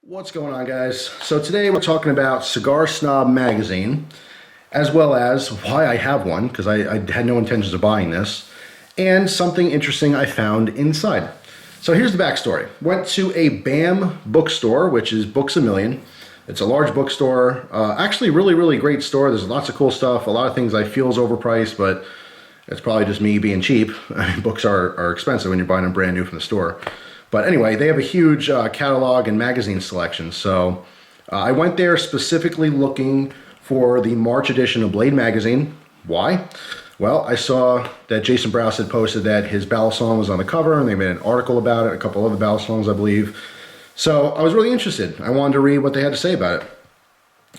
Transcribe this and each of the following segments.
What's going on, guys? So today we're talking about Cigar Snob magazine, as well as why I have one, because I had no intentions of buying this, and something interesting I found inside. So here's the backstory. Went to a BAM bookstore, which is Books A Million. It's a large bookstore, actually really great store. There's lots of cool stuff, a lot of things I feel is overpriced, but it's probably just me being cheap. I mean, books are expensive when you're buying them brand new from the store. But anyway, they have a huge catalog and magazine selection. So I went there specifically looking for the March edition of Blade magazine. Why? Well, I saw that Jason Browse had posted that his ballad song was on the cover, and they made an article about it, a couple other ballad songs, I believe. So I was really interested. I wanted to read what they had to say about it.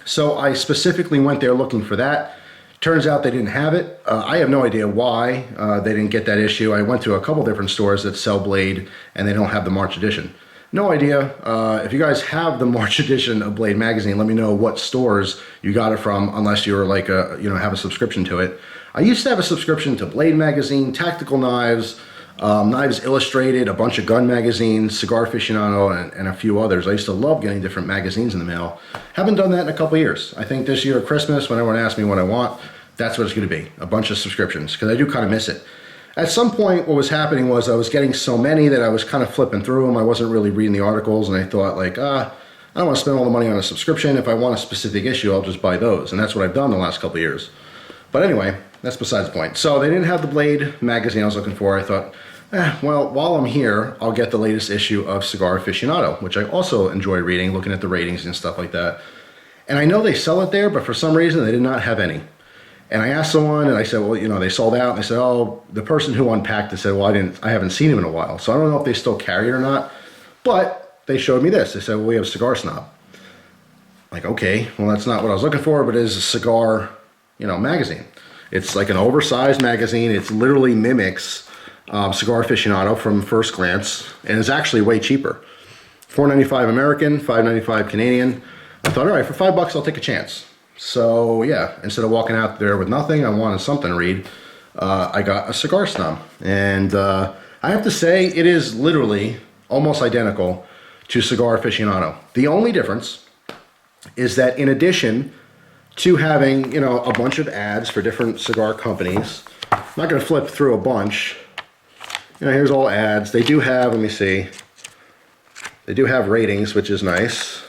So I specifically went there looking for that. Turns out they didn't have it. I have no idea why they didn't get that issue. I went to a couple different stores that sell Blade, and they don't have the March edition. No idea. If you guys have the March edition of Blade magazine, let me know what stores you got it from, unless you're like have a subscription to it. I used to have a subscription to Blade magazine, Tactical Knives, Knives Illustrated, a bunch of gun magazines, Cigar Aficionado, and a few others. I used to love getting different magazines in the mail. Haven't done that in a couple years. I think this year at Christmas, when everyone asks me what I want, that's what it's going to be, a bunch of subscriptions, because I do kind of miss it. At some point, what was happening was I was getting so many that I was kind of flipping through them. I wasn't really reading the articles, and I thought, like, I don't want to spend all the money on a subscription. If I want a specific issue, I'll just buy those, and that's what I've done the last couple of years. But anyway, that's besides the point. So they didn't have the Blade magazine I was looking for. I thought, well, while I'm here, I'll get the latest issue of Cigar Aficionado, which I also enjoy reading, looking at the ratings and stuff like that. And I know they sell it there, but for some reason, they did not have any. And I asked someone, and I said, well, they sold out. And they said, oh, the person who unpacked it said, well, I haven't seen him in a while. So I don't know if they still carry it or not. But they showed me this. They said, well, we have Cigar Snob. Like, okay, well, that's not what I was looking for, but it is a cigar, magazine. It's like an oversized magazine. It literally mimics Cigar Aficionado from first glance, and it's actually way cheaper. $4.95 American, $5.95 Canadian. I thought, all right, for $5, I'll take a chance. So yeah, instead of walking out there with nothing, I wanted something to read. I got a Cigar Snob, and I have to say it is literally almost identical to Cigar Aficionado. The only difference is that in addition to having a bunch of ads for different cigar companies, I'm not going to flip through a bunch. Here's all ads. They do have, let me see, they do have ratings, which is nice.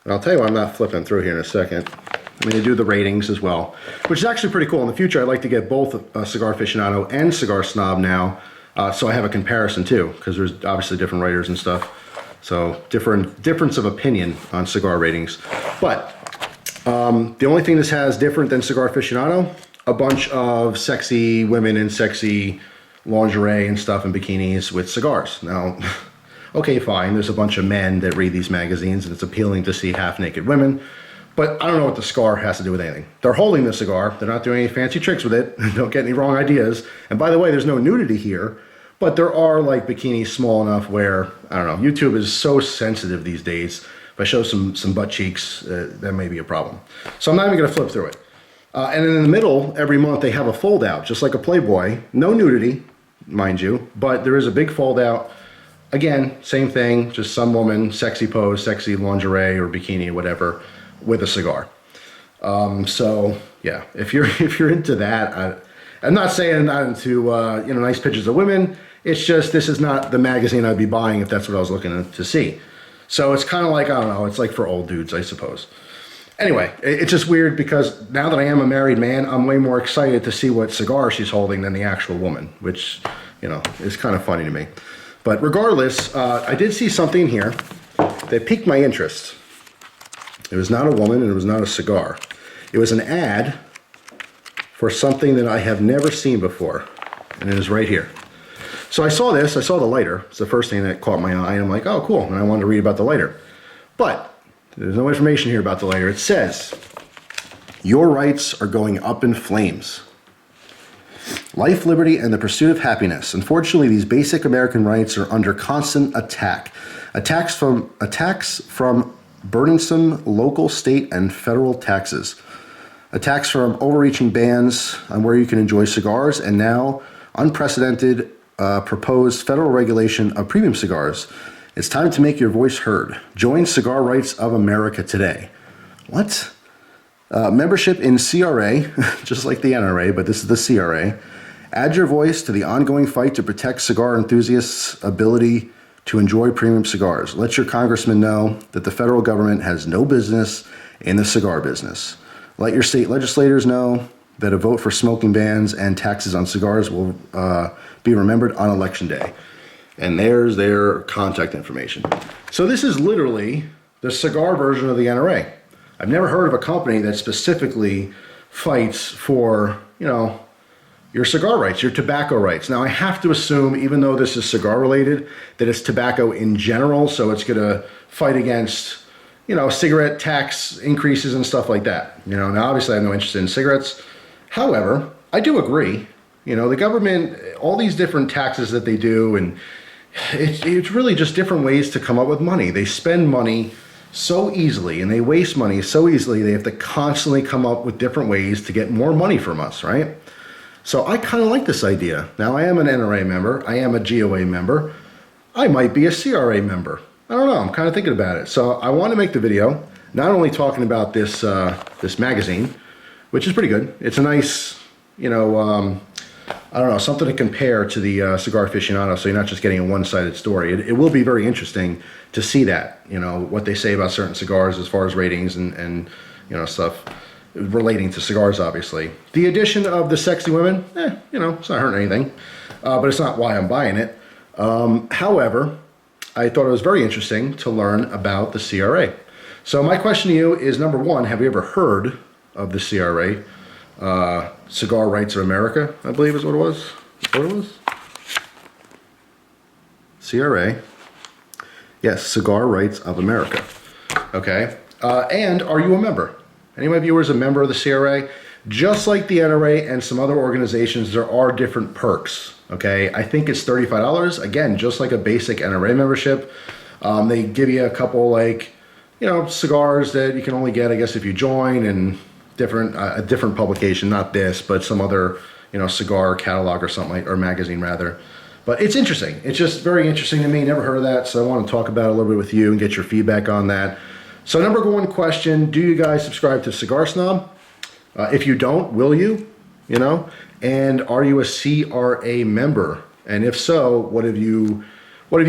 And I'll tell you why I'm not flipping through here in a second. I mean, they do the ratings as well, which is actually pretty cool. In the future, I'd like to get both Cigar Aficionado and Cigar Snob now, so I have a comparison too, because there's obviously different writers and stuff. So difference of opinion on cigar ratings. But the only thing this has different than Cigar Aficionado, a bunch of sexy women in sexy lingerie and stuff and bikinis with cigars. Now, okay, fine, there's a bunch of men that read these magazines and it's appealing to see half-naked women, but I don't know what the cigar has to do with anything. They're holding the cigar, they're not doing any fancy tricks with it, don't get any wrong ideas, and by the way, there's no nudity here, but there are like bikinis small enough where, I don't know, YouTube is so sensitive these days. If I show some butt cheeks, that may be a problem. So I'm not even going to flip through it. And then in the middle, every month, they have a fold-out, just like a Playboy. No nudity, mind you, but there is a big fold-out. Again, same thing, just some woman, sexy pose, sexy lingerie or bikini or whatever, with a cigar. So yeah, if you're into that, I'm not saying I'm not into nice pictures of women. It's just this is not the magazine I'd be buying if that's what I was looking to see. So it's kind of like, I don't know, it's like for old dudes, I suppose. Anyway, it's just weird because now that I am a married man, I'm way more excited to see what cigar she's holding than the actual woman, which, is kind of funny to me. But regardless, I did see something here that piqued my interest. It was not a woman and it was not a cigar. It was an ad for something that I have never seen before, and it is right here. So I saw this, I saw the lighter. It's the first thing that caught my eye, and I'm like, oh, cool, and I wanted to read about the lighter. But there's no information here about the lighter. It says, your rights are going up in flames. Life, liberty, and the pursuit of happiness. Unfortunately, these basic American rights are under constant attack. Attacks from burdensome local, state, and federal taxes. Attacks from overreaching bans on where you can enjoy cigars, and now unprecedented proposed federal regulation of premium cigars. It's time to make your voice heard. Join Cigar Rights of America today. What? Membership in CRA, just like the NRA, but this is the CRA. Add your voice to the ongoing fight to protect cigar enthusiasts' ability to enjoy premium cigars. Let your congressman know that the federal government has no business in the cigar business. Let your state legislators know that a vote for smoking bans and taxes on cigars will be remembered on Election Day. And there's their contact information. So this is literally the cigar version of the NRA. I've never heard of a company that specifically fights for, your cigar rights, your tobacco rights. Now I have to assume, even though this is cigar related, that it's tobacco in general, so it's gonna fight against, cigarette tax increases and stuff like that. Now obviously I have no interest in cigarettes. However, I do agree, the government, all these different taxes that they do, and it's really just different ways to come up with money. They spend money so easily and they waste money so easily, they have to constantly come up with different ways to get more money from us, right? So I kind of like this idea. Now I am an NRA member, I am a GOA member, I might be a CRA member. I don't know, I'm kind of thinking about it. So I want to make the video, not only talking about this, this magazine, which is pretty good. It's a nice, I don't know, something to compare to the Cigar Aficionado, so you're not just getting a one-sided story. It will be very interesting to see that, what they say about certain cigars as far as ratings and stuff relating to cigars, obviously. The addition of the sexy women, it's not hurting anything, but it's not why I'm buying it. However, I thought it was very interesting to learn about the CRA. So my question to you is, number one, have you ever heard of the CRA? Cigar Rights of America, I believe is what it was. CRA. Yes, Cigar Rights of America. Okay. And are you a member? Any of my viewers a member of the CRA? Just like the NRA and some other organizations, there are different perks. Okay. I think it's $35. Again, just like a basic NRA membership. They give you a couple cigars that you can only get, I guess, if you join, and a different publication, not this, but some other, cigar catalog or something, or magazine rather. But it's interesting. It's just very interesting to me. Never heard of that, so I want to talk about it a little bit with you and get your feedback on that. So number one question, do you guys subscribe to Cigar Snob? If you don't, will you? And are you a CRA member? And if so, what have you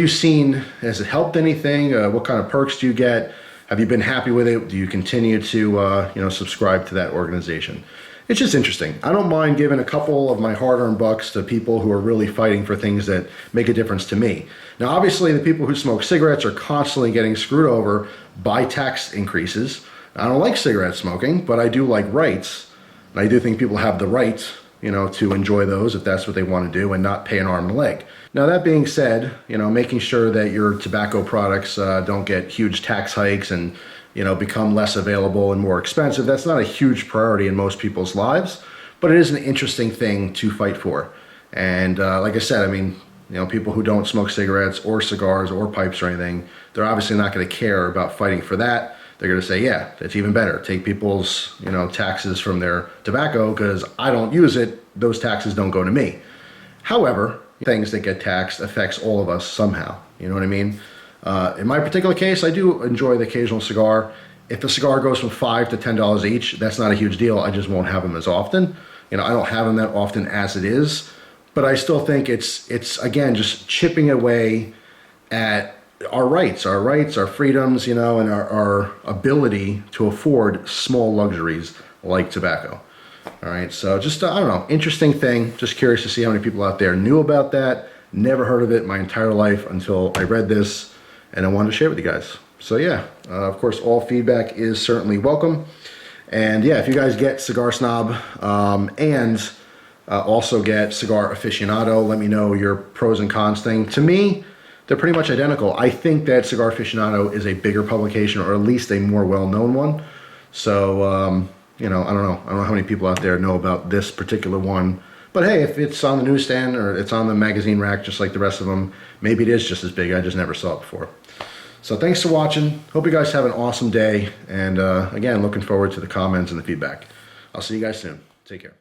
seen? Has it helped anything? What kind of perks do you get? Have you been happy with it? Do you continue to, subscribe to that organization? It's just interesting. I don't mind giving a couple of my hard-earned bucks to people who are really fighting for things that make a difference to me. Now, obviously, the people who smoke cigarettes are constantly getting screwed over by tax increases. I don't like cigarette smoking, but I do like rights. And I do think people have the right, to enjoy those if that's what they want to do and not pay an arm and a leg. Now, that being said, making sure that your tobacco products don't get huge tax hikes and, become less available and more expensive, that's not a huge priority in most people's lives, but it is an interesting thing to fight for. And like I said, people who don't smoke cigarettes or cigars or pipes or anything, they're obviously not going to care about fighting for that. They're going to say, yeah, that's even better. Take people's, taxes from their tobacco because I don't use it. Those taxes don't go to me. However, things that get taxed affects all of us somehow. You know what I mean? In my particular case, I do enjoy the occasional cigar. If a cigar goes from $5 to $10 each, that's not a huge deal. I just won't have them as often. I don't have them that often as it is. But I still think it's again, just chipping away at our rights, our freedoms, and our ability to afford small luxuries like tobacco. All right, so just, I don't know, interesting thing. Just curious to see how many people out there knew about that. Never heard of it my entire life until I read this, and I wanted to share it with you guys. So yeah, of course, all feedback is certainly welcome. And yeah, if you guys get Cigar Snob and also get Cigar Aficionado, let me know your pros and cons thing. To me, they're pretty much identical. I think that Cigar Aficionado is a bigger publication, or at least a more well-known one. So, I don't know how many people out there know about this particular one. But hey, if it's on the newsstand or it's on the magazine rack just like the rest of them, maybe it is just as big. I just never saw it before. So thanks for watching. Hope you guys have an awesome day. And again, looking forward to the comments and the feedback. I'll see you guys soon. Take care.